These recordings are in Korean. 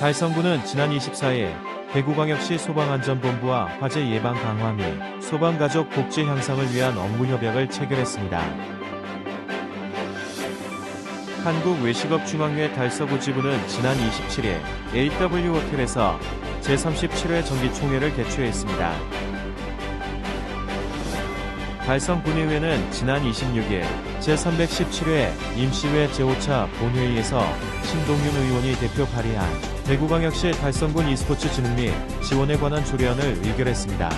달성군은 지난 24일 대구광역시 소방안전본부와 화재 예방 강화 및 소방가족 복지 향상을 위한 업무 협약을 체결했습니다. 한국외식업중앙회 달서구 지부는 지난 27일 AW 호텔에서 제37회 정기총회를 개최했습니다. 달성군의회는 지난 26일 제317회 임시회 제5차 본회의에서 신동윤 의원이 대표 발의한 대구광역시 달성군 e스포츠 진흥 및 지원에 관한 조례안을 의결했습니다.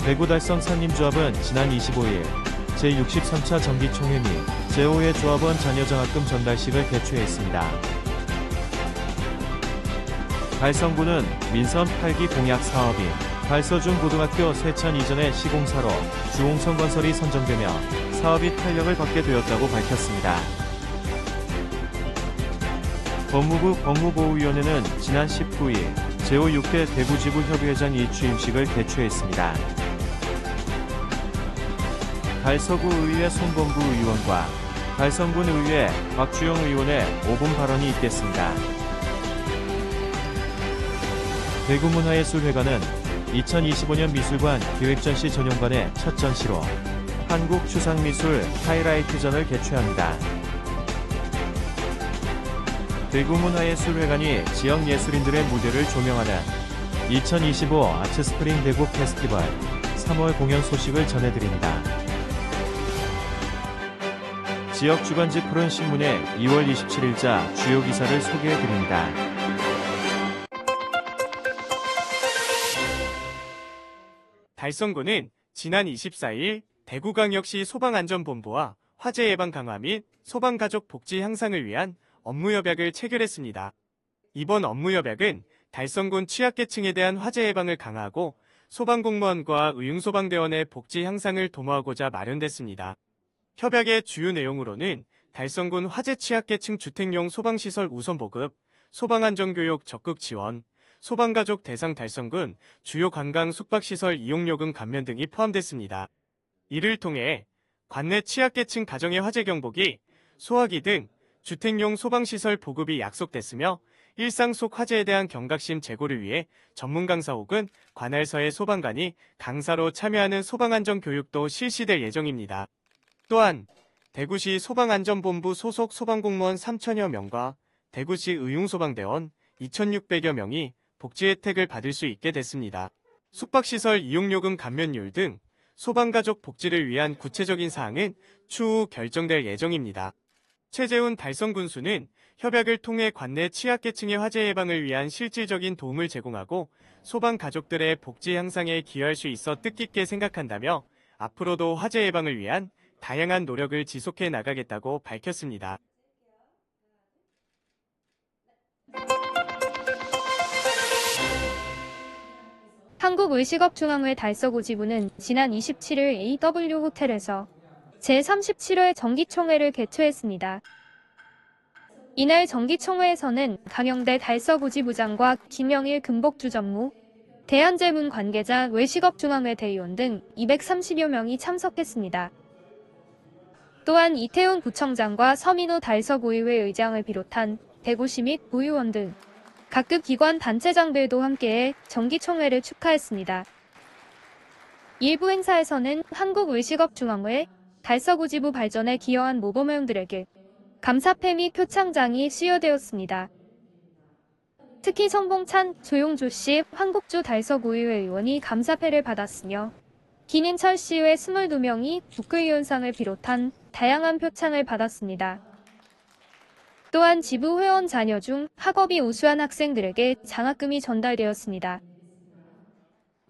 대구달성 산림조합은 지난 25일 제63차 정기총회 및 제5회 조합원 자녀장학금 전달식을 개최했습니다. 달성군은 민선 8기 공약 사업인 달서중 고등학교 세찬 이전의 시공사로 주홍성 건설이 선정되며 사업이 탄력을 받게 되었다고 밝혔습니다. 법무부 법무보호위원회는 지난 19일 제56대 대구지부 협의회장 이취임식을 개최했습니다. 달서구 의회 송범구 의원과 달성군 의회 박주영 의원의 5분 발언이 있겠습니다. 대구문화예술회관은 2025년 미술관 기획전시 전용관의 첫 전시로 한국추상미술 하이라이트전을 개최합니다. 대구문화예술회관이 지역 예술인들의 무대를 조명하는 2025 아트스프링 대구 페스티벌 3월 공연 소식을 전해드립니다. 지역 주간지 푸른 신문의 2월 27일자 주요 기사를 소개해드립니다. 달성군은 지난 24일 대구광역시 소방안전본부와 화재 예방 강화 및 소방가족 복지 향상을 위한 업무협약을 체결했습니다. 이번 업무협약은 달성군 취약계층에 대한 화재 예방을 강화하고 소방공무원과 의용소방대원의 복지 향상을 도모하고자 마련됐습니다. 협약의 주요 내용으로는 달성군 화재 취약계층 주택용 소방시설 우선 보급, 소방안전교육 적극 지원, 소방가족 대상 달성군 주요 관광 숙박시설 이용요금 감면 등이 포함됐습니다. 이를 통해 관내 취약계층 가정의 화재 경보기, 소화기 등 주택용 소방시설 보급이 약속됐으며 일상 속 화재에 대한 경각심 제고를 위해 전문 강사 혹은 관할서의 소방관이 강사로 참여하는 소방안전 교육도 실시될 예정입니다. 또한 대구시 소방안전본부 소속 소방공무원 3,000여 명과 대구시 의용소방대원 2,600여 명이 복지 혜택을 받을 수 있게 됐습니다. 숙박시설 이용요금 감면율 등 소방가족 복지를 위한 구체적인 사항은 추후 결정될 예정입니다. 최재훈 달성군수는 협약을 통해 관내 취약계층의 화재 예방을 위한 실질적인 도움을 제공하고 소방가족들의 복지 향상에 기여할 수 있어 뜻깊게 생각한다며 앞으로도 화재 예방을 위한 다양한 노력을 지속해 나가겠다고 밝혔습니다. 한국의식업중앙회 달서구 지부는 지난 27일 AW 호텔에서 제37회 정기총회를 개최했습니다. 이날 정기총회에서는 강영대 달서구 지부장과 김영일 금복주 전무, 대한제문 관계자 외식업중앙회 대의원 등 230여 명이 참석했습니다. 또한 이태훈 구청장과 서민호 달서구의회 의장을 비롯한 대구시 및 구의원 등 각급 기관 단체장들도 함께해 정기총회를 축하했습니다. 일부 행사에서는 한국의식업중앙회, 달서구 지부 발전에 기여한 모범회원들에게 감사패 및 표창장이 수여되었습니다. 특히 성봉찬, 조용주 씨, 황국주 달서구의회 의원이 감사패를 받았으며 김인철 씨외 22명이 국회의원상을 비롯한 다양한 표창을 받았습니다. 또한 지부 회원 자녀 중 학업이 우수한 학생들에게 장학금이 전달되었습니다.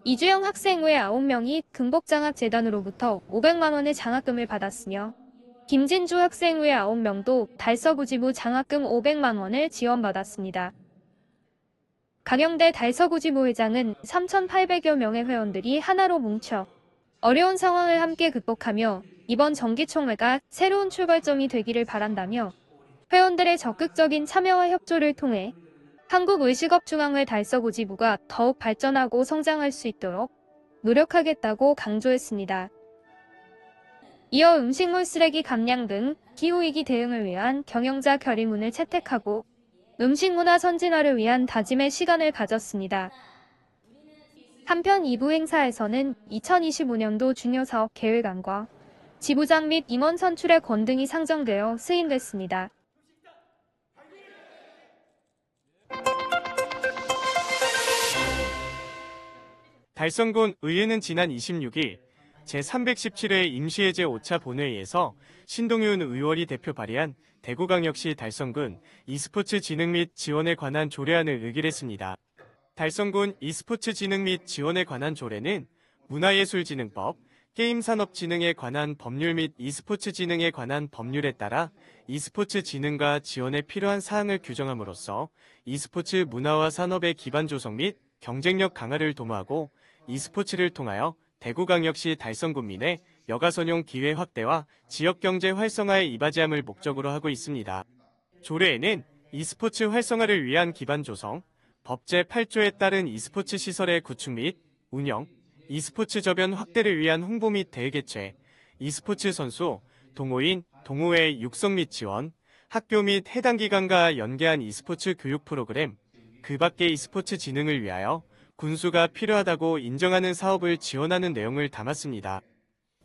이주영 학생 외 9명이 금복장학재단으로부터 500만 원의 장학금을 받았으며 김진주 학생 외 9명도 달서구 지부 장학금 500만 원을 지원받았습니다. 강영대 달서구 지부 회장은 3,800여 명의 회원들이 하나로 뭉쳐 어려운 상황을 함께 극복하며 이번 정기총회가 새로운 출발점이 되기를 바란다며 회원들의 적극적인 참여와 협조를 통해 한국의식업중앙회 달서구 지부가 더욱 발전하고 성장할 수 있도록 노력하겠다고 강조했습니다. 이어 음식물 쓰레기 감량 등 기후위기 대응을 위한 경영자 결의문을 채택하고 음식문화 선진화를 위한 다짐의 시간을 가졌습니다. 한편 2부 행사에서는 2025년도 중요사업 계획안과 지부장 및 임원 선출의 권 등이 상정되어 승인됐습니다. 달성군 의회는 지난 26일 제317회 임시회제 5차 본회의에서 신동윤 의원이 대표 발의한 대구광역시 달성군 e스포츠 진흥 및 지원에 관한 조례안을 의결했습니다. 달성군 e스포츠 진흥 및 지원에 관한 조례는 문화예술진흥법, 게임산업진흥에 관한 법률 및 e스포츠 진흥에 관한 법률에 따라 e스포츠 진흥과 지원에 필요한 사항을 규정함으로써 e스포츠 문화와 산업의 기반 조성 및 경쟁력 강화를 도모하고 e스포츠를 통하여 대구광역시 달성군민의 여가선용 기회 확대와 지역경제 활성화에 이바지함을 목적으로 하고 있습니다. 조례에는 e스포츠 활성화를 위한 기반 조성, 법 제8조에 따른 e스포츠 시설의 구축 및 운영, e스포츠 저변 확대를 위한 홍보 및 대회 개최, e스포츠 선수, 동호인, 동호회 육성 및 지원, 학교 및 해당 기관과 연계한 e스포츠 교육 프로그램, 그 밖의 e스포츠 진흥을 위하여 군수가 필요하다고 인정하는 사업을 지원하는 내용을 담았습니다.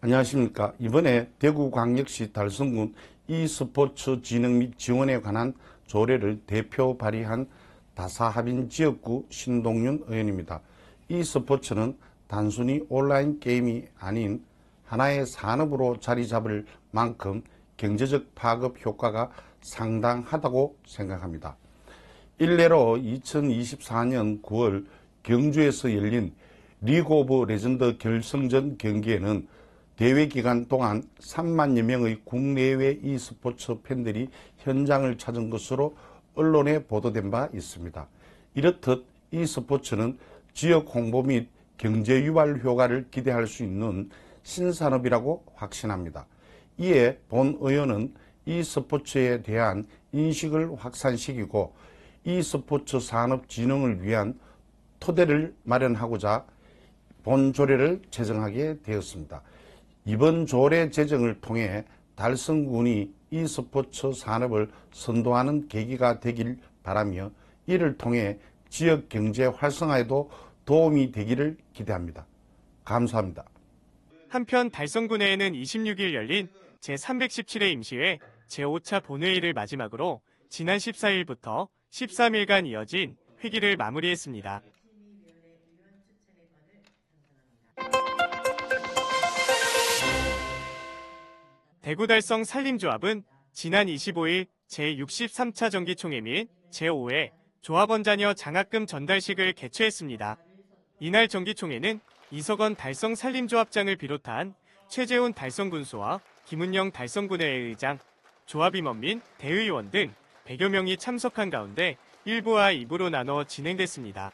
안녕하십니까. 이번에 대구광역시 달성군 e스포츠 진흥 및 지원에 관한 조례를 대표 발의한 다사합인 지역구 신동윤 의원입니다. e스포츠는 단순히 온라인 게임이 아닌 하나의 산업으로 자리 잡을 만큼 경제적 파급 효과가 상당하다고 생각합니다. 일례로 2024년 9월 경주에서 열린 리그 오브 레전드 결승전 경기에는 대회 기간 동안 3만여 명의 국내외 e스포츠 팬들이 현장을 찾은 것으로 언론에 보도된 바 있습니다. 이렇듯 e스포츠는 지역 홍보 및 경제 유발 효과를 기대할 수 있는 신산업이라고 확신합니다. 이에 본 의원은 e스포츠에 대한 인식을 확산시키고 e스포츠 산업 진흥을 위한 토대를 마련하고자 본 조례를 제정하게 되었습니다. 이번 조례 제정을 통해 달성군이 e스포츠 산업을 선도하는 계기가 되길 바라며 이를 통해 지역 경제 활성화에도 도움이 되기를 기대합니다. 감사합니다. 한편 달성군회에는 26일 열린 제317회 임시회 제5차 본회의를 마지막으로 지난 14일부터 13일간 이어진 회기를 마무리했습니다. 대구달성 산림조합은 지난 25일 제63차 정기총회 및 제5회 조합원 자녀 장학금 전달식을 개최했습니다. 이날 정기총회는 이석원 달성 산림조합장을 비롯한 최재훈 달성군수와 김은영 달성군회의 의장, 조합임원 및 대의원 등 100여 명이 참석한 가운데 1부와 2부로 나눠 진행됐습니다.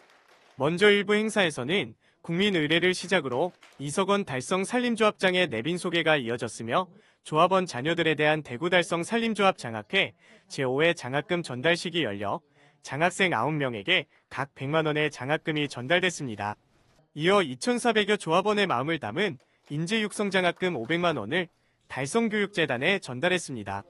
먼저 1부 행사에서는 국민의례를 시작으로 이석원 달성 산림조합장의 내빈 소개가 이어졌으며 조합원 자녀들에 대한 대구달성 산림조합 장학회 제5회 장학금 전달식이 열려 장학생 9명에게 각 100만 원의 장학금이 전달됐습니다. 이어 2,400여 조합원의 마음을 담은 인재육성 장학금 500만 원을 달성교육재단에 전달했습니다.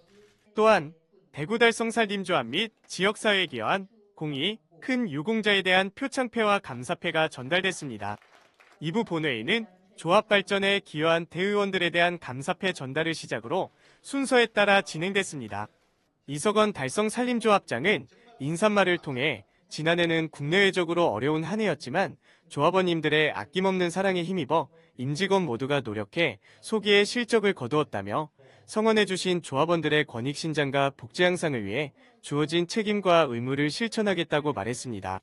또한 대구달성 산림조합 및 지역사회에 기여한 공의, 큰 유공자에 대한 표창패와 감사패가 전달됐습니다. 2부 본회의는 조합 발전에 기여한 대의원들에 대한 감사패 전달을 시작으로 순서에 따라 진행됐습니다. 이석원 달성 산림조합장은 인사말을 통해 지난해는 국내외적으로 어려운 한 해였지만 조합원님들의 아낌없는 사랑에 힘입어 임직원 모두가 노력해 소기의 실적을 거두었다며 성원해주신 조합원들의 권익 신장과 복지 향상을 위해 주어진 책임과 의무를 실천하겠다고 말했습니다.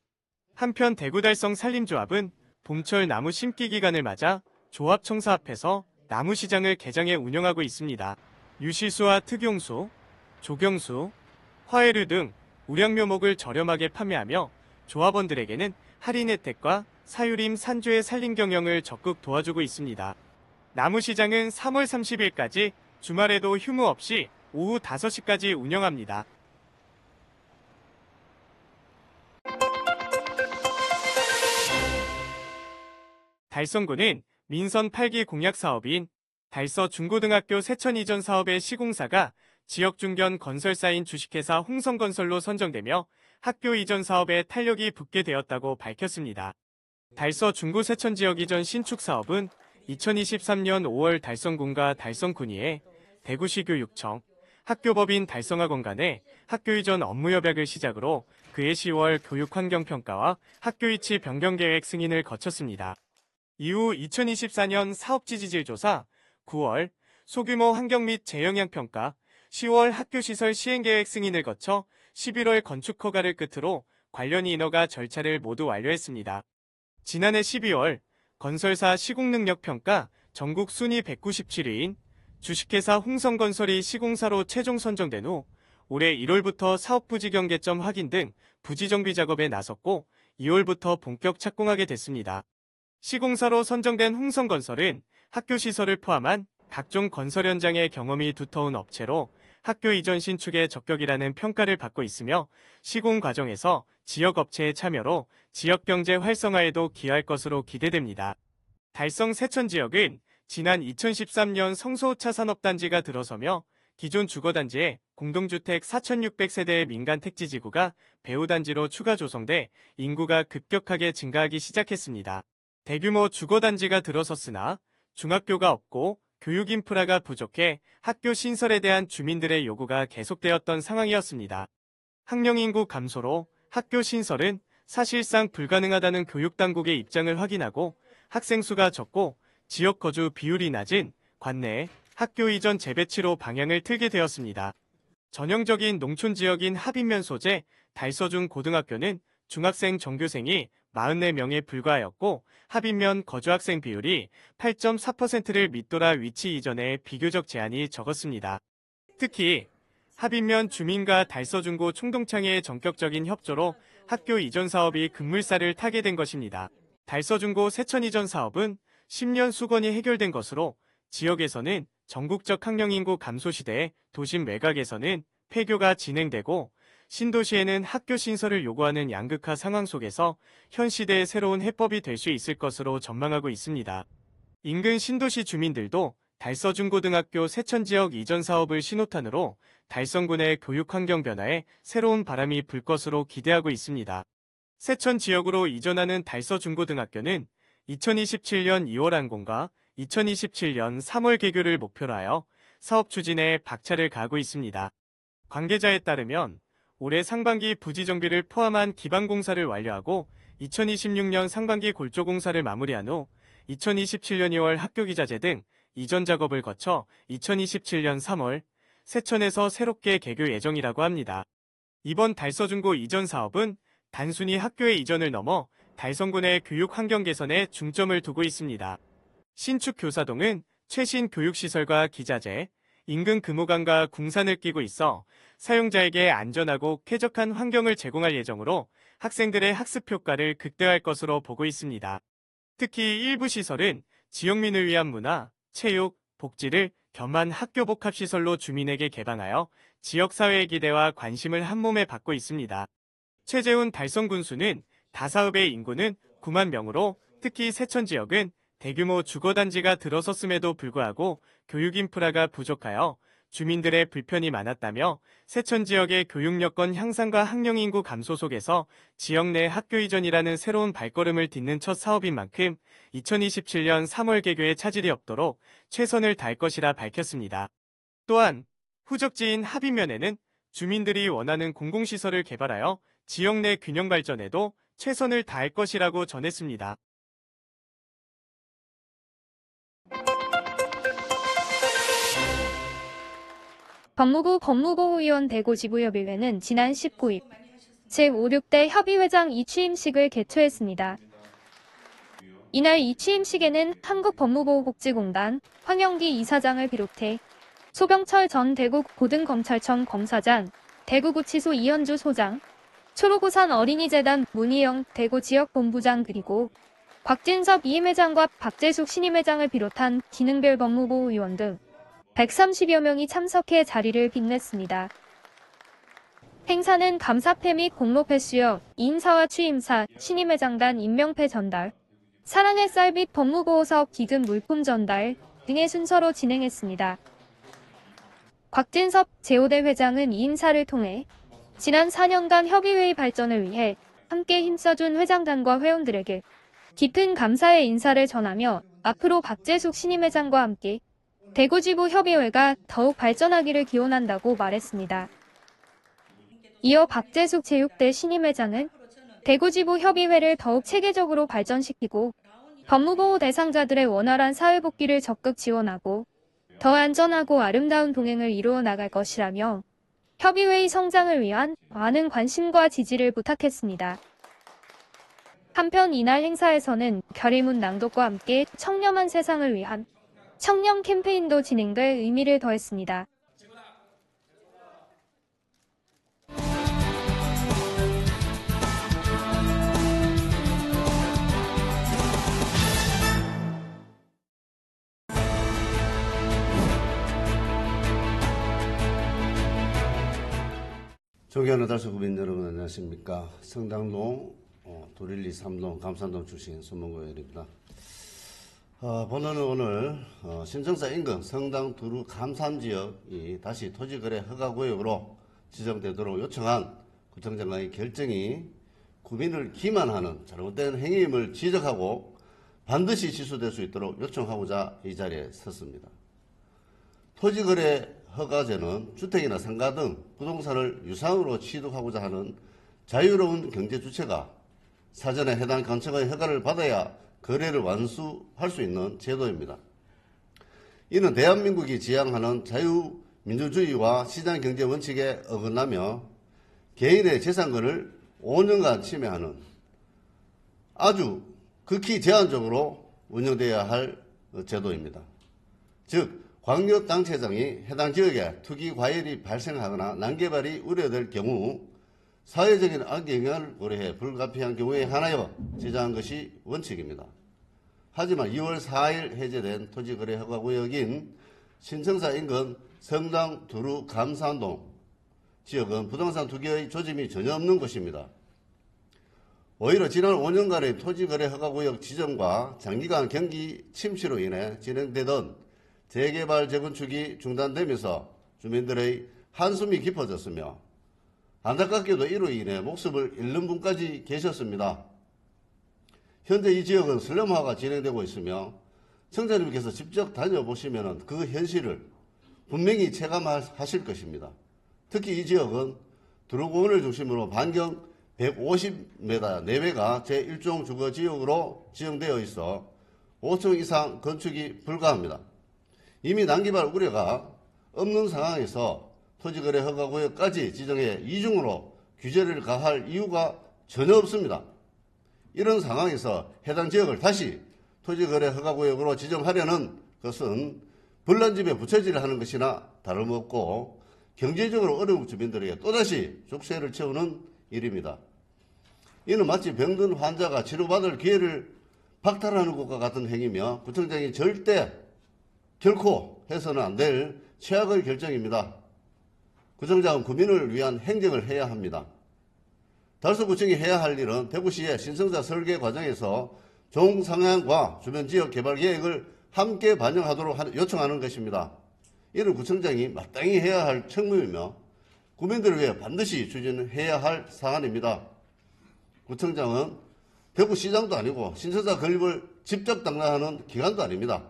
한편 대구달성 산림조합은 봄철 나무 심기 기간을 맞아 조합 청사 앞에서 나무시장을 개장해 운영하고 있습니다. 유실수와 특용수, 조경수, 화해류 등 우량묘목을 저렴하게 판매하며 조합원들에게는 할인 혜택과 사유림 산조의 산림 경영을 적극 도와주고 있습니다. 나무시장은 3월 30일까지 주말에도 휴무 없이 오후 5시까지 운영합니다. 달성군은 민선 8기 공약 사업인 달서 중고등학교 세천 이전 사업의 시공사가 지역 중견 건설사인 주식회사 홍성건설로 선정되며 학교 이전 사업에 탄력이 붙게 되었다고 밝혔습니다. 달서 중구 세천 지역 이전 신축 사업은 2023년 5월 달성군과 달성군의회, 대구시 교육청, 학교법인 달성학원 간의 학교 이전 업무 협약을 시작으로 그해 10월 교육환경평가와 학교 위치 변경계획 승인을 거쳤습니다. 이후 2024년 사업지지질 조사, 9월 소규모 환경 및 재영향평가, 10월 학교시설 시행계획 승인을 거쳐 11월 건축 허가를 끝으로 관련 인허가 절차를 모두 완료했습니다. 지난해 12월 건설사 시공능력평가 전국 순위 197위인 주식회사 홍성건설이 시공사로 최종 선정된 후 올해 1월부터 사업 부지 경계점 확인 등 부지 정비 작업에 나섰고 2월부터 본격 착공하게 됐습니다. 시공사로 선정된 홍성건설은 학교 시설을 포함한 각종 건설 현장의 경험이 두터운 업체로 학교 이전 신축에 적격이라는 평가를 받고 있으며 시공 과정에서 지역 업체의 참여로 지역 경제 활성화에도 기여할 것으로 기대됩니다. 달성 세천 지역은 지난 2013년 성소 5차 산업단지가 들어서며 기존 주거단지에 공동주택 4,600세대의 민간 택지지구가 배후단지로 추가 조성돼 인구가 급격하게 증가하기 시작했습니다. 대규모 주거단지가 들어섰으나 중학교가 없고 교육 인프라가 부족해 학교 신설에 대한 주민들의 요구가 계속되었던 상황이었습니다. 학령 인구 감소로 학교 신설은 사실상 불가능하다는 교육당국의 입장을 확인하고 학생 수가 적고 지역 거주 비율이 낮은 관내 학교 이전 재배치로 방향을 틀게 되었습니다. 전형적인 농촌 지역인 합인면 소재 달서중 고등학교는 중학생 전교생이 44명에 불과하였고 합인면 거주학생 비율이 8.4%를 밑돌아 위치 이전에 비교적 제한이 적었습니다. 특히 합인면 주민과 달서중고 총동창회의 전격적인 협조로 학교 이전 사업이 급물살을 타게 된 것입니다. 달서중고 세천 이전 사업은 10년 수건이 해결된 것으로 지역에서는 전국적 학령 인구 감소 시대에 도심 외곽에서는 폐교가 진행되고 신도시에는 학교 신설을 요구하는 양극화 상황 속에서 현 시대의 새로운 해법이 될 수 있을 것으로 전망하고 있습니다. 인근 신도시 주민들도 달서중고등학교 세천지역 이전 사업을 신호탄으로 달성군의 교육 환경 변화에 새로운 바람이 불 것으로 기대하고 있습니다. 세천 지역으로 이전하는 달서중고등학교는 2027년 2월 완공과 2027년 3월 개교를 목표로 하여 사업 추진에 박차를 가하고 있습니다. 관계자에 따르면 올해 상반기 부지 정비를 포함한 기반 공사를 완료하고 2026년 상반기 골조 공사를 마무리한 후 2027년 2월 학교 기자재 등 이전 작업을 거쳐 2027년 3월 세천에서 새롭게 개교 예정이라고 합니다. 이번 달서중고 이전 사업은 단순히 학교의 이전을 넘어 달성군의 교육 환경 개선에 중점을 두고 있습니다. 신축 교사동은 최신 교육시설과 기자재, 인근 금호강과 궁산을 끼고 있어 사용자에게 안전하고 쾌적한 환경을 제공할 예정으로 학생들의 학습 효과를 극대화할 것으로 보고 있습니다. 특히 일부 시설은 지역민을 위한 문화, 체육, 복지를 겸한 학교 복합시설로 주민에게 개방하여 지역사회의 기대와 관심을 한몸에 받고 있습니다. 최재훈 달성군수는 다사읍의 인구는 9만 명으로 특히 세천 지역은 대규모 주거단지가 들어섰음에도 불구하고 교육 인프라가 부족하여 주민들의 불편이 많았다며 세천 지역의 교육 여건 향상과 학령 인구 감소 속에서 지역 내 학교 이전이라는 새로운 발걸음을 딛는 첫 사업인 만큼 2027년 3월 개교에 차질이 없도록 최선을 다할 것이라 밝혔습니다. 또한 후적지인 합인면에는 주민들이 원하는 공공시설을 개발하여 지역 내 균형 발전에도 최선을 다할 것이라고 전했습니다. 법무부 법무보호위원 대구지부협의회는 지난 19일 제56대 협의회장 이취임식을 개최했습니다. 이날 이취임식에는 한국법무보호복지공단 황영기 이사장을 비롯해 소병철 전 대구고등검찰청 검사장, 대구구치소 이현주 소장, 초록우산 어린이재단 문희영 대구지역본부장 그리고 곽진섭 이임회장과 박재숙 신임회장을 비롯한 기능별 법무보호위원 등 130여 명이 참석해 자리를 빛냈습니다. 행사는 감사패 및 공로패 수여, 인사와 취임사, 신임회장단 임명패 전달, 사랑의 쌀 및 법무보호사업 기금 물품 전달 등의 순서로 진행했습니다. 곽진섭 제5대 회장은 이 인사를 통해 지난 4년간 협의회의 발전을 위해 함께 힘써준 회장단과 회원들에게 깊은 감사의 인사를 전하며 앞으로 박재숙 신임회장과 함께 대구지부 협의회가 더욱 발전하기를 기원한다고 말했습니다. 이어 박재숙 제6대 신임회장은 대구지부 협의회를 더욱 체계적으로 발전시키고 법무보호 대상자들의 원활한 사회복귀를 적극 지원하고 더 안전하고 아름다운 동행을 이루어 나갈 것이라며 협의회의 성장을 위한 많은 관심과 지지를 부탁했습니다. 한편 이날 행사에서는 결의문 낭독과 함께 청렴한 세상을 위한 청렴 캠페인도 진행돼 의미를 더했습니다. 존경하는 달서구민 여러분 안녕하십니까. 성당동, 도릴리 3동, 감산동 출신 손문고열입니다. 본원은 오늘 신청사 인근 성당 두루 감산지역이 다시 토지거래 허가구역으로 지정되도록 요청한 구청장의 결정이 구민을 기만하는 잘못된 행위임을 지적하고 반드시 취소될 수 있도록 요청하고자 이 자리에 섰습니다. 토지거래 허가제는 주택이나 상가 등 부동산을 유상으로 취득하고자 하는 자유로운 경제주체가 사전에 해당 관청의 허가를 받아야 거래를 완수할 수 있는 제도입니다. 이는 대한민국이 지향하는 자유민주주의와 시장경제 원칙에 어긋나며 개인의 재산권을 5년간 침해하는 아주 극히 제한적으로 운영되어야 할 제도입니다. 즉 광역단체장이 해당 지역에 투기 과열이 발생하거나 난개발이 우려될 경우 사회적인 악영향을 고려해 불가피한 경우에 한하여 제정한 것이 원칙입니다. 하지만 2월 4일 해제된 토지거래 허가구역인 신청사 인근 성당 두루 감산동 지역은 부동산 투기의 조짐이 전혀 없는 곳입니다. 오히려 지난 5년간의 토지거래 허가구역 지정과 장기간 경기 침체로 인해 진행되던 재개발 재건축이 중단되면서 주민들의 한숨이 깊어졌으며 안타깝게도 이로 인해 목숨을 잃는 분까지 계셨습니다. 현재 이 지역은 슬럼화가 진행되고 있으며 청자님께서 직접 다녀보시면 그 현실을 분명히 체감하실 것입니다. 특히 이 지역은 두루공원을 중심으로 반경 150m 내외가 제1종 주거지역으로 지정되어 있어 5층 이상 건축이 불가합니다. 이미 난개발 우려가 없는 상황에서 토지거래 허가구역까지 지정해 이중으로 규제를 가할 이유가 전혀 없습니다. 이런 상황에서 해당 지역을 다시 토지거래 허가구역으로 지정하려는 것은 불난집에 부채질을 하는 것이나 다름없고 경제적으로 어려운 주민들에게 또다시 족쇄를 채우는 일입니다. 이는 마치 병든 환자가 치료받을 기회를 박탈하는 것과 같은 행위며 구청장이 결코 해서는 안 될 최악의 결정입니다. 구청장은 구민을 위한 행정을 해야 합니다. 달서구청이 해야 할 일은 대구시의 신청자 설계 과정에서 종상향과 주변 지역 개발 계획을 함께 반영하도록 요청하는 것입니다. 이는 구청장이 마땅히 해야 할 책무이며 구민들을 위해 반드시 추진해야 할 사안입니다. 구청장은 대구시장도 아니고 신청자 건립을 직접 담당하는 기관도 아닙니다.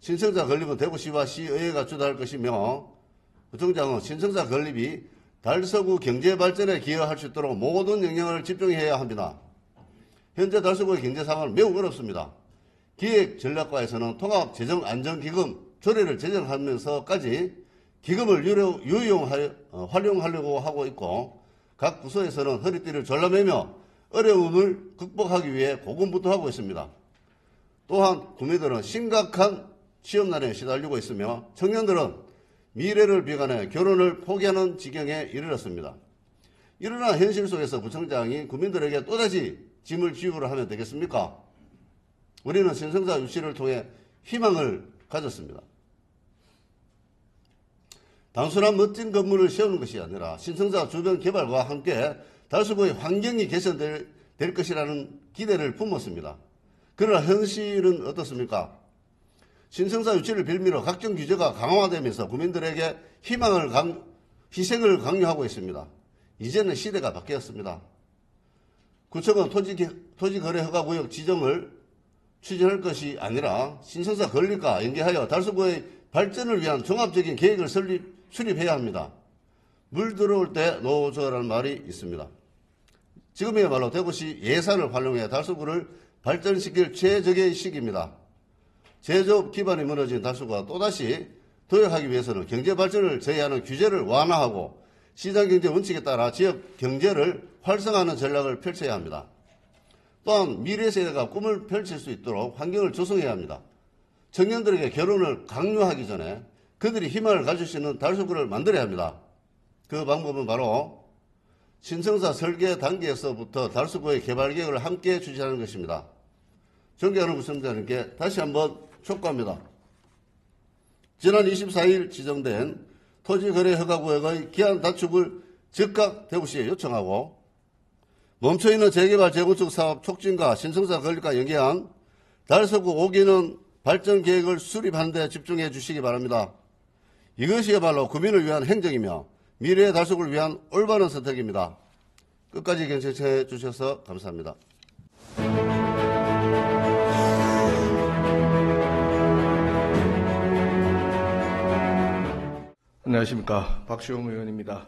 신청자 건립은 대구시와 시의회가 주도할 것이며 구청장은 신청자 건립이 달서구 경제발전에 기여할 수 있도록 모든 영역을 집중해야 합니다. 현재 달서구의 경제 상황은 매우 어렵습니다. 기획전략과에서는 통합재정안정기금 조례를 제정하면서까지 기금을 활용하려고 하고 있고 각 부서에서는 허리띠를 졸라매며 어려움을 극복하기 위해 고군분투하고 있습니다. 또한 구민들은 심각한 취업난에 시달리고 있으며 청년들은 미래를 비관해 결혼을 포기하는 지경에 이르렀습니다. 이러한 현실 속에서 구청장이 구민들에게 또다시 짐을 지우려 하면 되겠습니까? 우리는 신청자 유치를 통해 희망을 가졌습니다. 단순한 멋진 건물을 세우는 것이 아니라 신청자 주변 개발과 함께 달서구의 환경이 개선될 것이라는 기대를 품었습니다. 그러나 현실은 어떻습니까? 신청자 유치를 빌미로 각종 규제가 강화되면서 구민들에게 희생을 강요하고 있습니다. 이제는 시대가 바뀌었습니다. 구청은 토지거래허가구역 지정을 추진할 것이 아니라 신청사 건립과 연계하여 달서구의 발전을 위한 종합적인 계획을 수립해야 합니다. 물 들어올 때 노저라는 말이 있습니다. 지금이야말로 대구시 예산을 활용해 달서구를 발전시킬 최적의 시기입니다. 제조업 기반이 무너진 달서구가 또다시 도약하기 위해서는 경제 발전을 제외하는 규제를 완화하고 시장경제 원칙에 따라 지역 경제를 활성화하는 전략을 펼쳐야 합니다. 또한 미래 세대가 꿈을 펼칠 수 있도록 환경을 조성해야 합니다. 청년들에게 결혼을 강요하기 전에 그들이 희망을 가질 수 있는 달서구를 만들어야 합니다. 그 방법은 바로 신청사 설계 단계에서부터 달서구의 개발 계획을 함께 추진하는 것입니다. 존경하는 구청장님께 다시 한번 촉구합니다. 지난 24일 지정된 토지거래허가구역의 기한 단축을 즉각 대구시에 요청하고 멈춰있는 재개발 재건축 사업 촉진과 신청사 건립과 연계한 달서구 5기능 발전 계획을 수립하는 데 집중해 주시기 바랍니다. 이것이야말로 구민을 위한 행정이며 미래의 달서구를 위한 올바른 선택입니다. 끝까지 경청해 주셔서 감사합니다. 안녕하십니까. 박시용 의원입니다.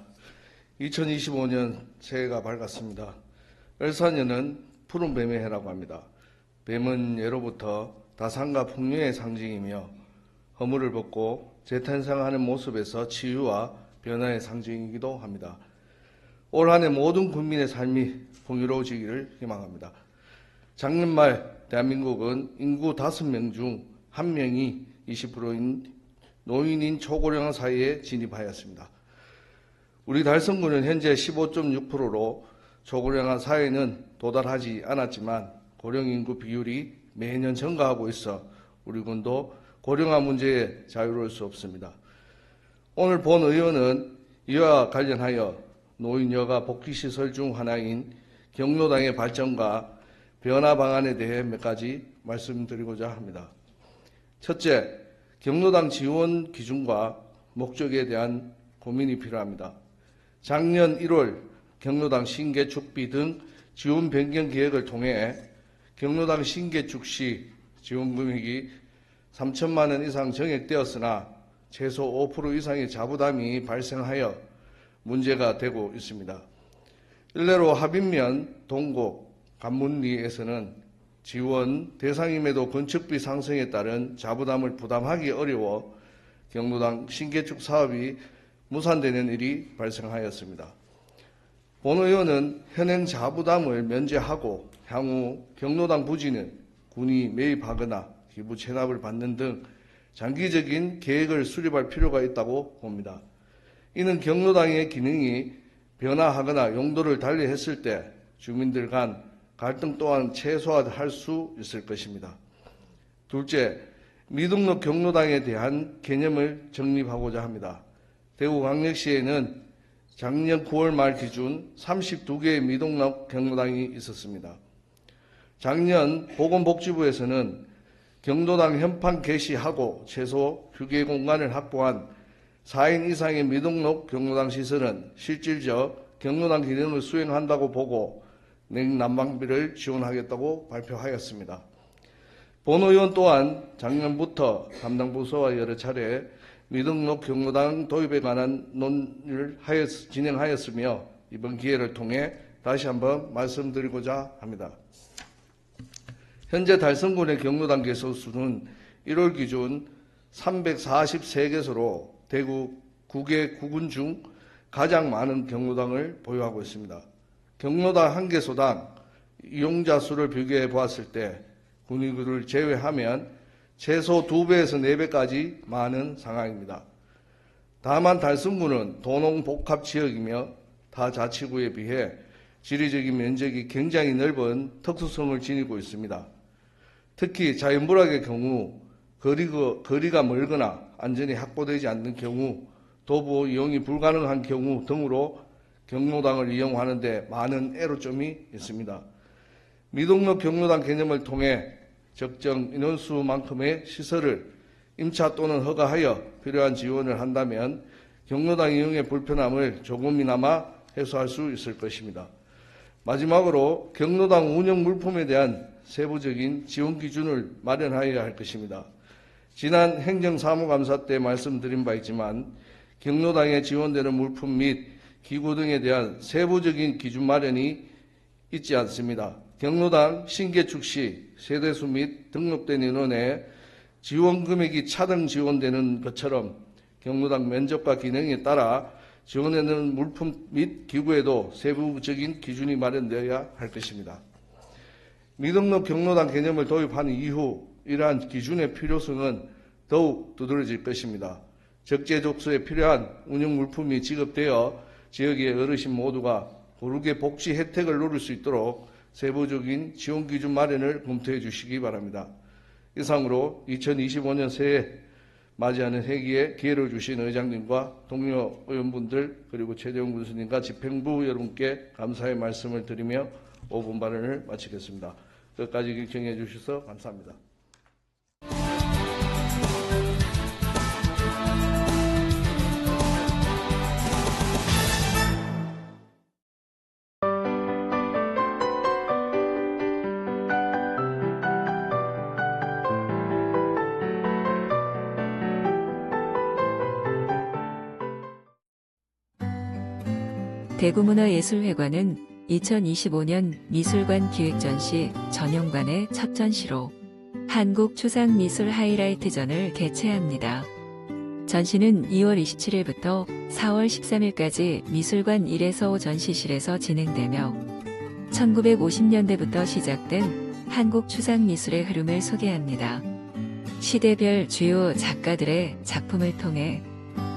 2025년 새해가 밝았습니다. 을사년은 푸른 뱀의 해라고 합니다. 뱀은 예로부터 다산과 풍요의 상징이며 허물을 벗고 재탄생하는 모습에서 치유와 변화의 상징이기도 합니다. 올 한 해 모든 국민의 삶이 풍요로워지기를 희망합니다. 작년 말 대한민국은 인구 5명 중 1명이 20%인 노인인 초고령 사회에 진입하였습니다. 우리 달성구는 현재 15.6%로 초고령화 사회는 도달하지 않았지만 고령 인구 비율이 매년 증가하고 있어 우리 군도 고령화 문제에 자유로울 수 없습니다. 오늘 본 의원은 이와 관련하여 노인 여가 복지시설 중 하나인 경로당의 발전과 변화 방안에 대해 몇 가지 말씀드리고자 합니다. 첫째, 경로당 지원 기준과 목적에 대한 고민이 필요합니다. 작년 1월 경로당 신개축비 등 지원 변경 계획을 통해 경로당 신개축 시 지원 금액이 3천만 원 이상 정액되었으나 최소 5% 이상의 자부담이 발생하여 문제가 되고 있습니다. 일례로 하빈면, 동곡, 간문리에서는 지원 대상임에도 건축비 상승에 따른 자부담을 부담하기 어려워 경로당 신개축 사업이 무산되는 일이 발생하였습니다. 본 의원은 현행 자부담을 면제하고 향후 경로당 부지는 군이 매입하거나 기부 체납을 받는 등 장기적인 계획을 수립할 필요가 있다고 봅니다. 이는 경로당의 기능이 변화하거나 용도를 달리했을 때 주민들 간 갈등 또한 최소화할 수 있을 것입니다. 둘째, 미등록 경로당에 대한 개념을 정립하고자 합니다. 대구광역시에는 작년 9월 말 기준 32개의 미등록 경로당이 있었습니다. 작년 보건복지부에서는 경로당 현판 게시하고 최소 휴게 공간을 확보한 4인 이상의 미등록 경로당 시설은 실질적 경로당 기능을 수행한다고 보고 냉난방비를 지원하겠다고 발표하였습니다. 본 의원 또한 작년부터 담당 부서와 여러 차례 미등록 경로당 도입에 관한 논의를 진행하였으며 이번 기회를 통해 다시 한번 말씀드리고자 합니다. 현재 달성군의 경로당 개소 수는 1월 기준 343개소로 대구 9개 구군 중 가장 많은 경로당을 보유하고 있습니다. 경로당 한 개소당 이용자 수를 비교해 보았을 때 군의구를 제외하면 최소 2배에서 4배까지 많은 상황입니다. 다만 달성구는 도농복합지역이며 타 자치구에 비해 지리적인 면적이 굉장히 넓은 특수성을 지니고 있습니다. 특히 자연불악의 경우 거리가 멀거나 안전이 확보되지 않는 경우 도보 이용이 불가능한 경우 등으로 경로당을 이용하는 데 많은 애로점이 있습니다. 미등록 경로당 개념을 통해 적정 인원수만큼의 시설을 임차 또는 허가하여 필요한 지원을 한다면 경로당 이용의 불편함을 조금이나마 해소할 수 있을 것입니다. 마지막으로 경로당 운영 물품에 대한 세부적인 지원 기준을 마련하여야 할 것입니다. 지난 행정사무감사 때 말씀드린 바 있지만 경로당에 지원되는 물품 및 기구 등에 대한 세부적인 기준 마련이 있지 않습니다. 경로당 신개축 시 세대수 및 등록된 인원에 지원 금액이 차등 지원되는 것처럼 경로당 면적과 기능에 따라 지원되는 물품 및 기구에도 세부적인 기준이 마련되어야 할 것입니다. 미등록 경로당 개념을 도입한 이후 이러한 기준의 필요성은 더욱 두드러질 것입니다. 적재적소에 필요한 운영 물품이 지급되어 지역의 어르신 모두가 고르게 복지 혜택을 누릴 수 있도록 세부적인 지원 기준 마련을 검토해 주시기 바랍니다. 이상으로 2025년 새해 맞이하는 회기에 기회를 주신 의장님과 동료 의원분들 그리고 최재형 군수님과 집행부 여러분께 감사의 말씀을 드리며 5분 발언을 마치겠습니다. 끝까지 경청해 주셔서 감사합니다. 대구문화예술회관은 2025년 미술관 기획전시 전용관의 첫 전시로 한국추상미술 하이라이트전을 개최합니다. 전시는 2월 27일부터 4월 13일까지 미술관 1에서 5 전시실에서 진행되며 1950년대부터 시작된 한국 추상미술의 흐름을 소개합니다. 시대별 주요 작가들의 작품을 통해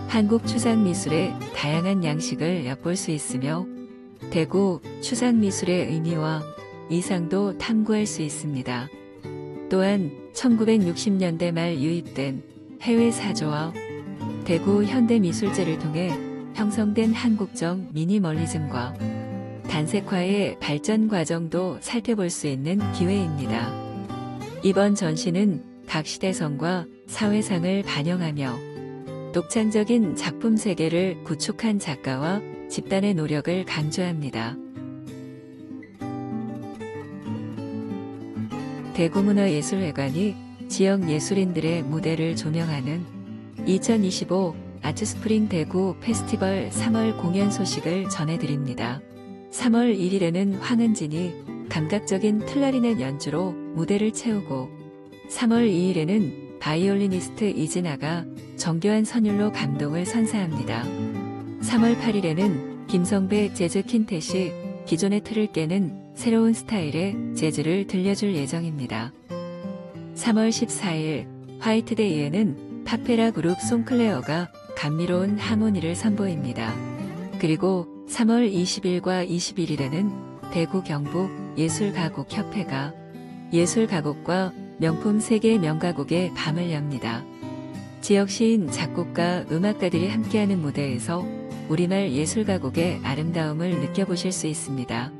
한국 추상미술의 다양한 양식을 엿볼 수 있으며 대구 추상미술의 의미와 이상도 탐구할 수 있습니다. 또한 1960년대 말 유입된 해외 사조와 대구 현대미술제를 통해 형성된 한국적 미니멀리즘과 단색화의 발전 과정도 살펴볼 수 있는 기회입니다. 이번 전시는 각 시대성과 사회상을 반영하며 독창적인 작품 세계를 구축한 작가와 집단의 노력을 강조합니다. 대구문화예술회관이 지역 예술인들의 무대를 조명하는 2025 아트스프링 대구 페스티벌 3월 공연 소식을 전해드립니다. 3월 1일에는 황은진이 감각적인 클라리넷 연주로 무대를 채우고 3월 2일에는 바이올리니스트 이진아가 정교한 선율로 감동을 선사합니다. 3월 8일에는 김성배 재즈 킨텟이 기존의 틀을 깨는 새로운 스타일의 재즈를 들려줄 예정입니다. 3월 14일 화이트데이에는 파페라 그룹 송클레어가 감미로운 하모니를 선보입니다. 그리고 3월 20일과 21일에는 대구 경북 예술가곡협회가 예술가곡과 명품 세계 명가곡의 밤을 엽니다. 지역 시인, 작곡가, 음악가들이 함께하는 무대에서 우리말 예술가곡의 아름다움을 느껴보실 수 있습니다.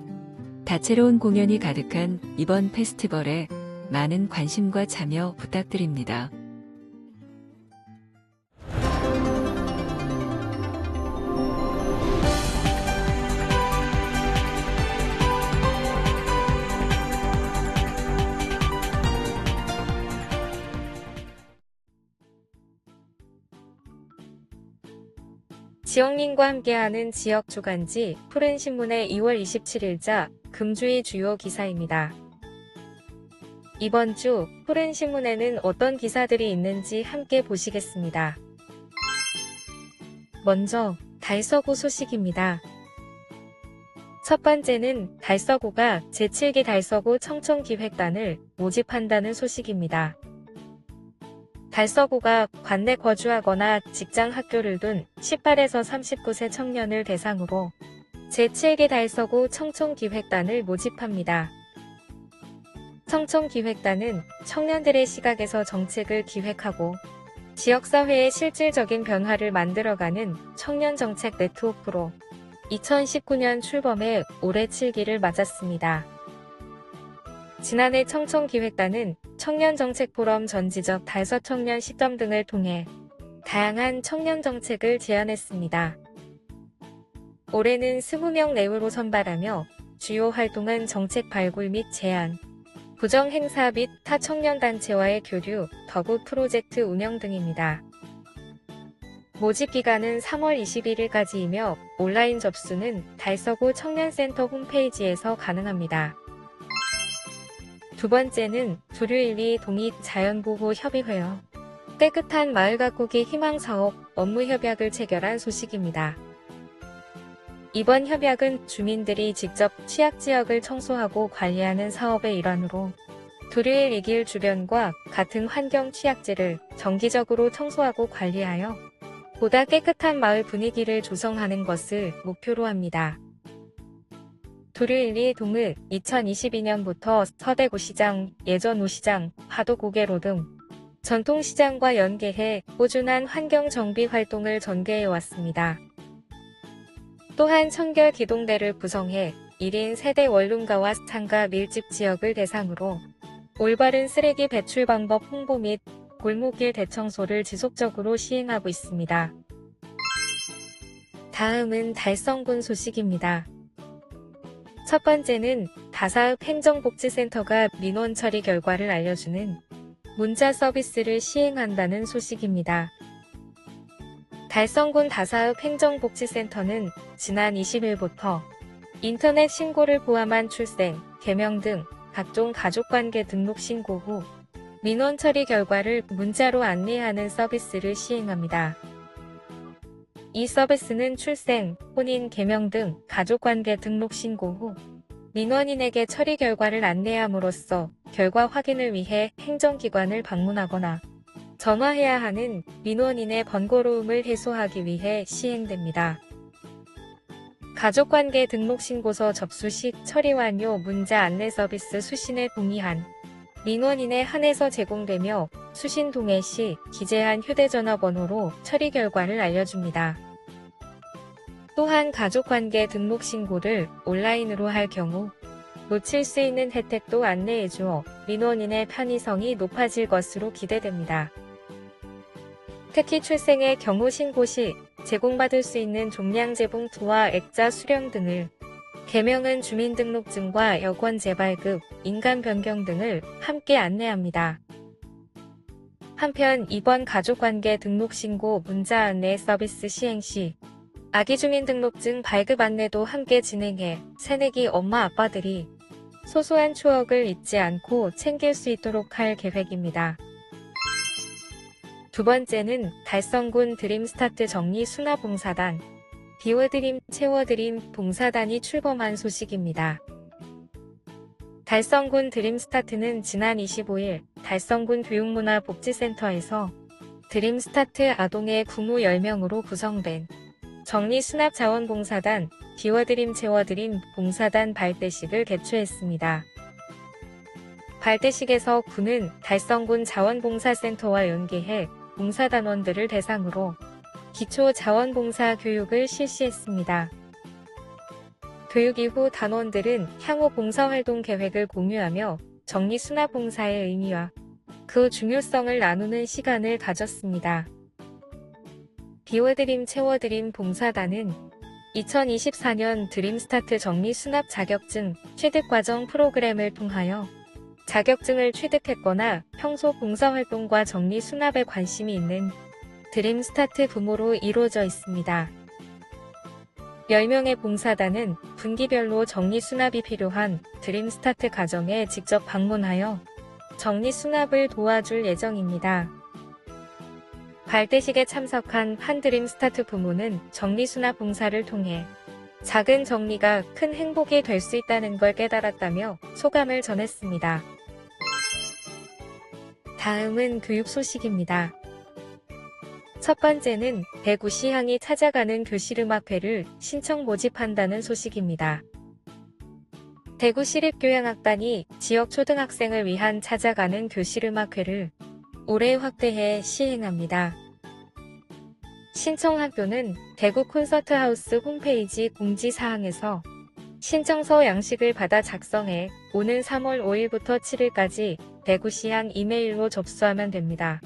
다채로운 공연이 가득한 이번 페스티벌에 많은 관심과 참여 부탁드립니다. 지역민과 함께하는 지역 주간지 푸른신문의 2월 27일자 금주의 주요 기사입니다. 이번 주 푸른신문에는 어떤 기사들이 있는지 함께 보시겠습니다. 먼저 달서구 소식입니다. 첫 번째는 달서구가 제7기 달서구 청청기획단을 모집한다는 소식입니다. 달서구가 관내 거주하거나 직장 학교를 둔 18에서 39세 청년을 대상으로 제7기 달서구 청청기획단을 모집합니다. 청청기획단은 청년들의 시각에서 정책을 기획하고 지역사회의 실질적인 변화를 만들어가는 청년정책 네트워크로 2019년 출범해 올해 7기를 맞았습니다. 지난해 청청기획단은 청년정책포럼 전지적 달서청년 시점 등을 통해 다양한 청년정책을 제안했습니다. 올해는 20명 내외로 선발하며 주요 활동은 정책 발굴 및 제안, 부정 행사 및 타 청년단체와의 교류, 더구 프로젝트 운영 등입니다. 모집 기간은 3월 21일까지이며 온라인 접수는 달서구 청년센터 홈페이지에서 가능합니다. 두 번째는 두류일리 동익자연보호협의회와 깨끗한 마을 가꾸기 희망사업 업무 협약을 체결한 소식입니다. 이번 협약은 주민들이 직접 취약지역을 청소하고 관리하는 사업의 일환으로 두류일 이길 주변과 같은 환경 취약지를 정기적으로 청소하고 관리하여 보다 깨끗한 마을 분위기를 조성하는 것을 목표로 합니다. 두류일리 동은 2022년부터 서대구시장, 예전우시장, 하도고개로 등 전통시장과 연계해 꾸준한 환경정비 활동을 전개해왔습니다. 또한 청결 기동대를 구성해 1인 세대 원룸가와 상가 밀집 지역을 대상으로 올바른 쓰레기 배출 방법 홍보 및 골목길 대청소를 지속적으로 시행하고 있습니다. 다음은 달성군 소식입니다. 첫 번째는 다사읍 행정복지센터가 민원 처리 결과를 알려주는 문자 서비스를 시행한다는 소식입니다. 달성군 다사읍 행정복지센터는 지난 20일부터 인터넷 신고를 포함한 출생, 개명 등 각종 가족관계 등록 신고 후 민원 처리 결과를 문자로 안내하는 서비스를 시행합니다. 이 서비스는 출생, 혼인, 개명 등 가족관계 등록 신고 후 민원인에게 처리 결과를 안내함으로써 결과 확인을 위해 행정기관을 방문하거나 전화해야 하는 민원인의 번거로움을 해소하기 위해 시행됩니다. 가족관계 등록신고서 접수 시 처리 완료 문자 안내 서비스 수신에 동의한 민원인에 한해서 제공되며 수신 동의 시 기재한 휴대전화 번호로 처리 결과를 알려줍니다. 또한 가족관계 등록신고를 온라인으로 할 경우 놓칠 수 있는 혜택도 안내해주어 민원인의 편의성이 높아질 것으로 기대됩니다. 특히 출생의 경우 신고 시 제공받을 수 있는 종량제 봉투와 액자 수령 등을, 개명은 주민등록증과 여권 재발급, 인감 변경 등을 함께 안내합니다. 한편 이번 가족관계 등록신고 문자 안내 서비스 시행 시 아기 주민등록증 발급 안내도 함께 진행해 새내기 엄마 아빠들이 소소한 추억을 잊지 않고 챙길 수 있도록 할 계획입니다. 두 번째는 달성군 드림스타트 정리수납봉사단, 비워드림, 채워드림 봉사단이 출범한 소식입니다. 달성군 드림스타트는 지난 25일 달성군 교육문화복지센터에서 드림스타트 아동의 부모 10명으로 구성된 정리수납자원봉사단, 비워드림 채워드림 봉사단 발대식을 개최했습니다. 발대식에서 군은 달성군 자원봉사센터와 연계해 봉사단원들을 대상으로 기초 자원봉사 교육을 실시했습니다. 교육 이후 단원들은 향후 봉사활동 계획을 공유하며 정리수납봉사의 의미와 그 중요성을 나누는 시간을 가졌습니다. 비워드림 채워드림 봉사단은 2024년 드림스타트 정리수납 자격증 취득과정 프로그램을 통하여 자격증을 취득했거나 평소 봉사활동과 정리수납에 관심이 있는 드림스타트 부모로 이루어져 있습니다. 10명의 봉사단은 분기별로 정리수납이 필요한 드림스타트 가정에 직접 방문하여 정리수납을 도와줄 예정입니다. 발대식에 참석한 한 드림스타트 부모는 정리수납 봉사를 통해 작은 정리가 큰 행복이 될 수 있다는 걸 깨달았다며 소감을 전했습니다. 다음은 교육 소식입니다. 첫 번째는 대구시향이 찾아가는 교실음악회를 신청 모집한다는 소식입니다. 대구시립교향악단이 지역 초등학생을 위한 찾아가는 교실음악회를 올해 확대해 시행합니다. 신청 학교는 대구 콘서트하우스 홈페이지 공지사항에서 신청서 양식을 받아 작성해 오는 3월 5일부터 7일까지 대구시향 이메일로 접수하면 됩니다.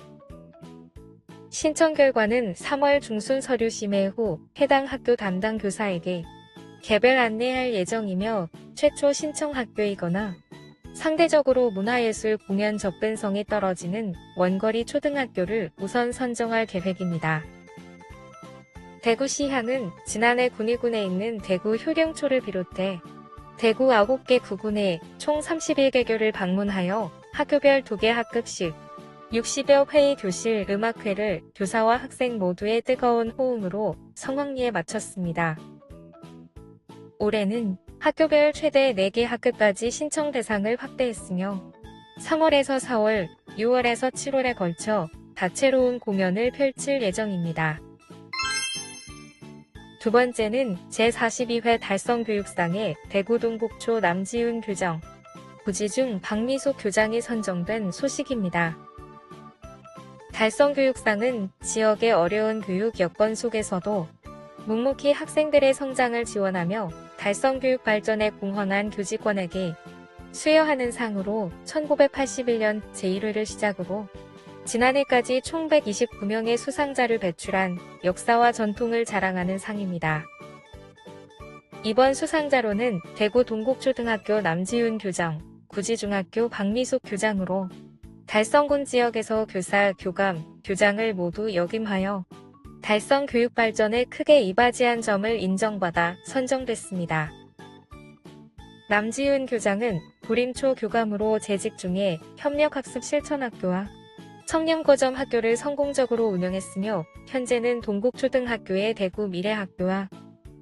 신청 결과는 3월 중순 서류 심의 후 해당 학교 담당 교사에게 개별 안내할 예정이며 최초 신청 학교이거나 상대적으로 문화예술 공연 접근성이 떨어지는 원거리 초등학교를 우선 선정할 계획입니다. 대구시향은 지난해 군위군에 있는 대구 효령초를 비롯해 대구 9개 구군에 총 31개교를 방문하여 학교별 2개 학급씩 60여 회의 교실 음악회를 교사와 학생 모두의 뜨거운 호응으로 성황리에 마쳤습니다. 올해는 학교별 최대 4개 학급까지 신청 대상을 확대했으며 3월에서 4월, 6월에서 7월에 걸쳐 다채로운 공연을 펼칠 예정입니다. 두 번째는 제42회 달성교육상의 대구 동국초 남지훈 교장, 부지중 박미숙 교장이 선정된 소식입니다. 달성교육상은 지역의 어려운 교육 여건 속에서도 묵묵히 학생들의 성장을 지원하며 달성교육 발전에 공헌한 교직원에게 수여하는 상으로 1981년 제1회를 시작으로 지난해까지 총 129명의 수상자를 배출한 역사와 전통을 자랑하는 상입니다. 이번 수상자로는 대구 동국초등학교 남지훈 교장, 구지중학교 박미숙 교장으로 달성군 지역에서 교사, 교감, 교장을 모두 역임하여 달성 교육 발전에 크게 이바지한 점을 인정받아 선정됐습니다. 남지훈 교장은 구림초 교감으로 재직 중에 협력학습 실천학교와 청년거점 학교를 성공적으로 운영했으며 현재는 동국초등학교의 대구 미래학교와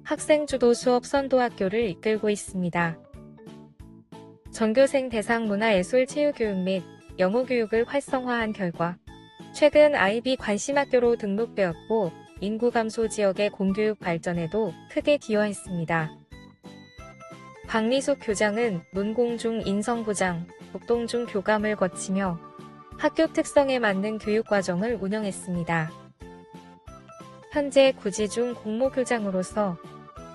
학생주도 수업 선도학교를 이끌고 있습니다. 전교생 대상 문화예술 체육교육 및 영어교육을 활성화한 결과 최근 IB 관심학교로 등록되었고 인구 감소 지역의 공교육 발전에도 크게 기여했습니다. 박미숙 교장은 문공중 인성부장, 북동중 교감을 거치며 학교 특성에 맞는 교육과정을 운영했습니다. 현재 구지중 공모교장으로서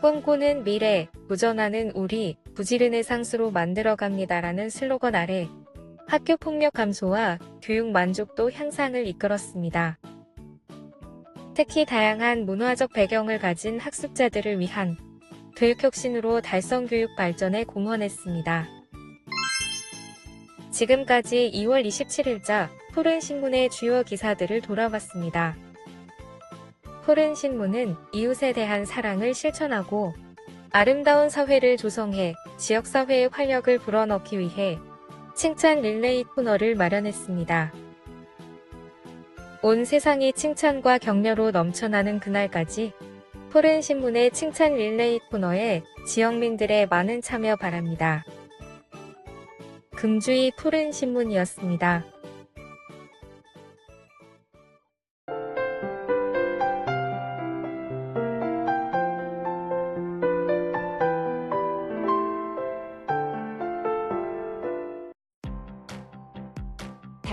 꿈꾸는 미래, 부전하는 우리, 부지르네상스로 만들어갑니다라는 슬로건 아래 학교 폭력 감소와 교육 만족도 향상을 이끌었습니다. 특히 다양한 문화적 배경을 가진 학습자들을 위한 교육혁신으로 달성교육 발전에 공헌했습니다. 지금까지 2월 27일자 푸른신문의 주요 기사들을 돌아봤습니다. 푸른신문은 이웃에 대한 사랑을 실천하고 아름다운 사회를 조성해 지역사회의 활력을 불어넣기 위해 칭찬 릴레이 코너를 마련했습니다. 온 세상이 칭찬과 격려로 넘쳐나는 그날까지 푸른신문의 칭찬 릴레이 코너에 지역민들의 많은 참여 바랍니다. 금주의 푸른신문이었습니다.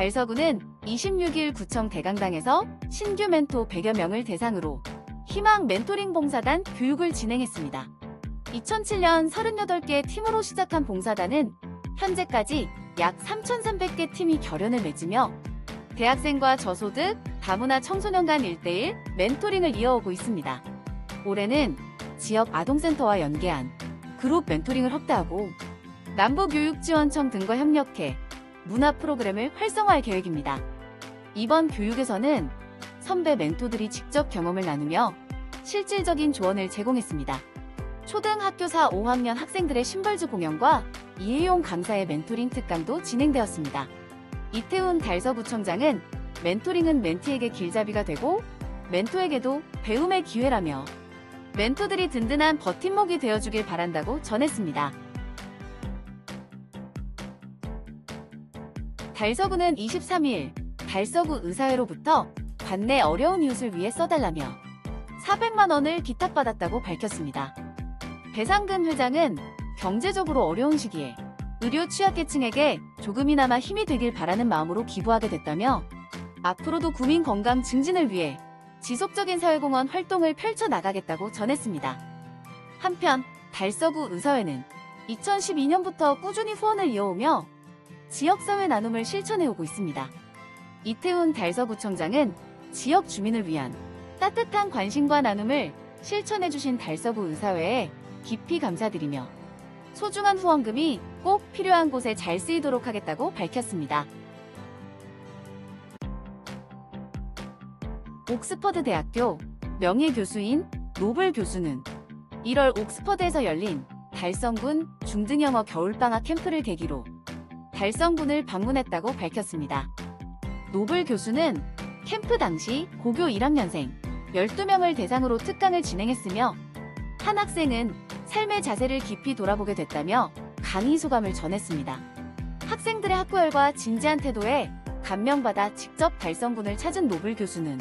달서구는 26일 구청 대강당에서 신규 멘토 100여 명을 대상으로 희망 멘토링 봉사단 교육을 진행했습니다. 2007년 38개 팀으로 시작한 봉사단은 현재까지 약 3,300개 팀이 결연을 맺으며 대학생과 저소득, 다문화 청소년 간 1:1 멘토링을 이어오고 있습니다. 올해는 지역 아동센터와 연계한 그룹 멘토링을 확대하고 남부교육지원청 등과 협력해 문화 프로그램을 활성화할 계획입니다. 이번 교육에서는 선배 멘토들이 직접 경험을 나누며 실질적인 조언을 제공했습니다. 초등학교 4, 5학년 학생들의 신발주 공연과 이혜용 강사의 멘토링 특강도 진행되었습니다. 이태훈 달서구청장은 멘토링은 멘티에게 길잡이가 되고 멘토에게도 배움의 기회라며 멘토들이 든든한 버팀목이 되어주길 바란다고 전했습니다. 달서구는 23일 달서구 의사회로부터 관내 어려운 이웃을 위해 써달라며 400만 원을 기탁받았다고 밝혔습니다. 배상근 회장은 경제적으로 어려운 시기에 의료 취약계층에게 조금이나마 힘이 되길 바라는 마음으로 기부하게 됐다며 앞으로도 구민 건강 증진을 위해 지속적인 사회공헌 활동을 펼쳐나가겠다고 전했습니다. 한편 달서구 의사회는 2012년부터 꾸준히 후원을 이어오며 지역사회 나눔을 실천해오고 있습니다. 이태훈 달서구청장은 지역 주민을 위한 따뜻한 관심과 나눔을 실천해주신 달서구 의사회에 깊이 감사드리며 소중한 후원금이 꼭 필요한 곳에 잘 쓰이도록 하겠다고 밝혔습니다. 옥스퍼드 대학교 명예교수인 노블 교수는 1월 옥스퍼드에서 열린 달성군 중등영어 겨울방학 캠프를 계기로 달성군을 방문했다고 밝혔습니다. 노블 교수는 캠프 당시 고교 1학년생 12명을 대상으로 특강을 진행했으며 한 학생은 삶의 자세를 깊이 돌아보게 됐다며 강의 소감을 전했습니다. 학생들의 학구열과 진지한 태도에 감명받아 직접 달성군을 찾은 노블 교수는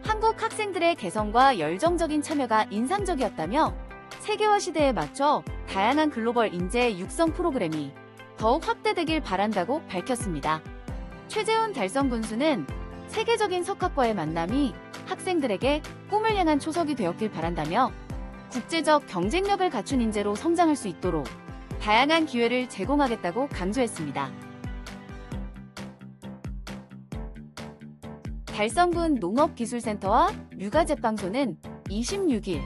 한국 학생들의 개성과 열정적인 참여가 인상적이었다며 세계화 시대에 맞춰 다양한 글로벌 인재 육성 프로그램이 더욱 확대되길 바란다고 밝혔습니다. 최재훈 달성군수는 세계적인 석학과의 만남이 학생들에게 꿈을 향한 초석이 되었길 바란다며 국제적 경쟁력을 갖춘 인재로 성장할 수 있도록 다양한 기회를 제공하겠다고 강조했습니다. 달성군 농업기술센터와 류가제빵소는 26일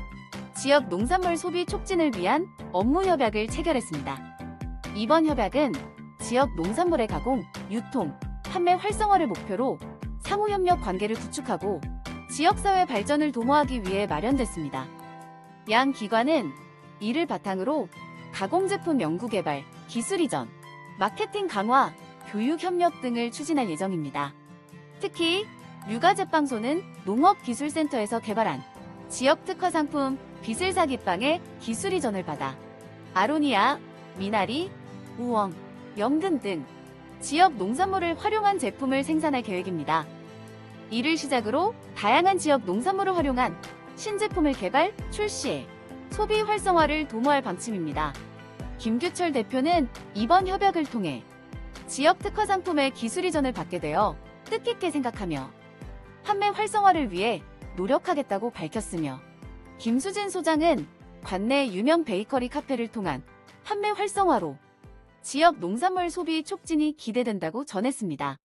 지역 농산물 소비 촉진을 위한 업무 협약을 체결했습니다. 이번 협약은 지역 농산물의 가공, 유통, 판매 활성화를 목표로 상호협력 관계를 구축하고 지역사회 발전을 도모하기 위해 마련됐습니다. 양 기관은 이를 바탕으로 가공제품 연구개발, 기술 이전, 마케팅 강화, 교육 협력 등을 추진할 예정입니다. 특히 류가제빵소는 농업기술센터에서 개발한 지역 특화 상품 비슬사기빵의 기술 이전을 받아 아로니아, 미나리, 우엉, 연근 등 지역 농산물을 활용한 제품을 생산할 계획입니다. 이를 시작으로 다양한 지역 농산물을 활용한 신제품을 개발, 출시해 소비 활성화를 도모할 방침입니다. 김규철 대표는 이번 협약을 통해 지역 특화 상품의 기술 이전을 받게 되어 뜻깊게 생각하며 판매 활성화를 위해 노력하겠다고 밝혔으며 김수진 소장은 관내 유명 베이커리 카페를 통한 판매 활성화로 지역 농산물 소비 촉진이 기대된다고 전했습니다.